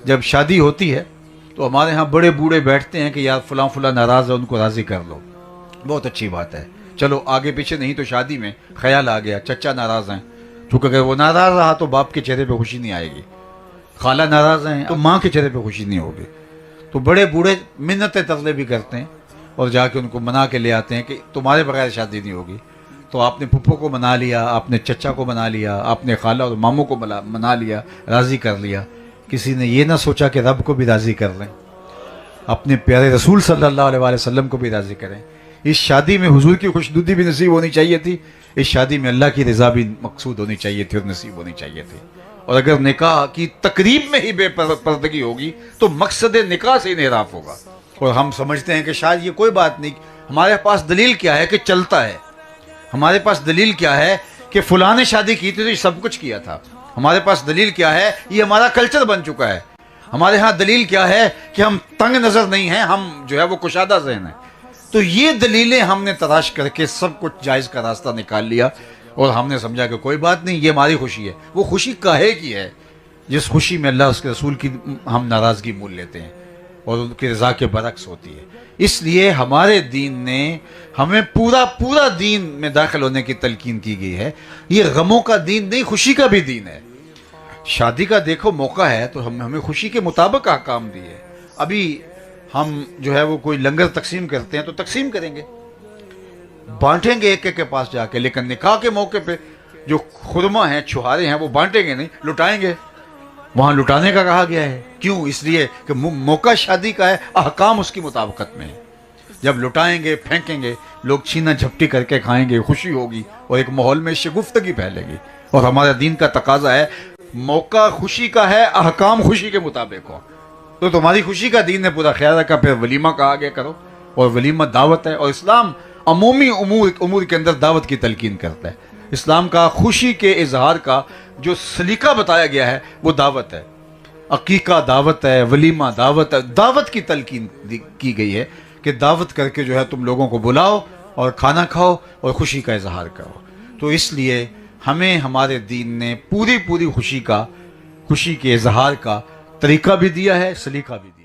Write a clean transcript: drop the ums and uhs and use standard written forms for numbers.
جب شادی ہوتی ہے تو ہمارے ہاں بڑے بوڑھے بیٹھتے ہیں کہ یار فلاں فلاں ناراض ہے، ان کو راضی کر لو. بہت اچھی بات ہے. چلو آگے پیچھے نہیں تو شادی میں خیال آ گیا چچا ناراض ہیں، چونکہ اگر وہ ناراض رہا تو باپ کے چہرے پہ خوشی نہیں آئے گی. خالہ ناراض ہیں تو ماں کے چہرے پہ خوشی نہیں ہوگی. تو بڑے بوڑھے منتیں ترلے بھی کرتے ہیں اور جا کے ان کو منا کے لے آتے ہیں کہ تمہارے بغیر شادی نہیں ہوگی. تو آپ نے پھپھو کو منا لیا، آپ نے چچا کو منا لیا، آپ نے خالہ اور ماموں کو منا لیا، راضی کر لیا. کسی نے یہ نہ سوچا کہ رب کو بھی راضی کر لیں، اپنے پیارے رسول صلی اللہ علیہ وآلہ وسلم کو بھی راضی کریں. اس شادی میں حضور کی خوشنودی بھی نصیب ہونی چاہیے تھی، اس شادی میں اللہ کی رضا بھی مقصود ہونی چاہیے تھی اور نصیب ہونی چاہیے تھی. اور اگر نکاح کی تقریب میں ہی بے پردگی ہوگی تو مقصد نکاح سے انحراف ہوگا. اور ہم سمجھتے ہیں کہ شاید یہ کوئی بات نہیں، ہمارے پاس دلیل کیا ہے کہ چلتا ہے، ہمارے پاس دلیل کیا ہے کہ فلاں نے شادی کی تھی تو یہ سب کچھ کیا تھا، ہمارے پاس دلیل کیا ہے یہ ہمارا کلچر بن چکا ہے. ہمارے ہاں دلیل کیا ہے کہ ہم تنگ نظر نہیں ہیں، ہم جو ہے وہ کشادہ ذہن ہیں. تو یہ دلیلیں ہم نے تلاش کر کے سب کچھ جائز کا راستہ نکال لیا اور ہم نے سمجھا کہ کوئی بات نہیں، یہ ہماری خوشی ہے. وہ خوشی کاہے کی ہے جس خوشی میں اللہ اس کے رسول کی ہم ناراضگی مول لیتے ہیں اور ان کی رضا کے برعکس ہوتی ہے. اس لیے ہمارے دین نے ہمیں پورا دین میں داخل ہونے کی تلقین کی گئی ہے. یہ غموں کا دین نہیں، خوشی کا بھی دین ہے. شادی کا دیکھو موقع ہے تو ہمیں خوشی کے مطابق احکام دیے. ابھی ہم جو ہے وہ کوئی لنگر تقسیم کرتے ہیں تو تقسیم کریں گے، بانٹیں گے ایک ایک کے پاس جا کے، لیکن نکاح کے موقع پہ جو خرما ہیں چھہارے ہیں وہ بانٹیں گے نہیں، لٹائیں گے. وہاں لٹانے کا کہا گیا ہے. کیوں؟ اس لیے کہ موقع شادی کا ہے، احکام اس کی مطابقت میں ہے. جب لٹائیں گے پھینکیں گے، لوگ چھینا جھپٹی کر کے کھائیں گے، خوشی ہوگی اور ایک ماحول میں شگفتگی پھیلے گی. اور ہمارا دین کا تقاضا ہے موقع خوشی کا ہے، احکام خوشی کے مطابق ہو. تو تمہاری خوشی کا دین نے پورا خیال رکھا. پھر ولیمہ کا آگے کرو، اور ولیمہ دعوت ہے. اور اسلام عمومی امور کے اندر دعوت کی تلقین کرتا ہے. اسلام کا خوشی کے اظہار کا جو سلیقہ بتایا گیا ہے وہ دعوت ہے. عقیقہ دعوت ہے، ولیمہ دعوت ہے. دعوت کی تلقین کی گئی ہے کہ دعوت کر کے جو ہے تم لوگوں کو بلاؤ اور کھانا کھاؤ اور خوشی کا اظہار کرو. تو اس لیے ہمیں ہمارے دین نے پوری خوشی کے اظہار کا طریقہ بھی دیا ہے، سلیقہ بھی دیا ہے.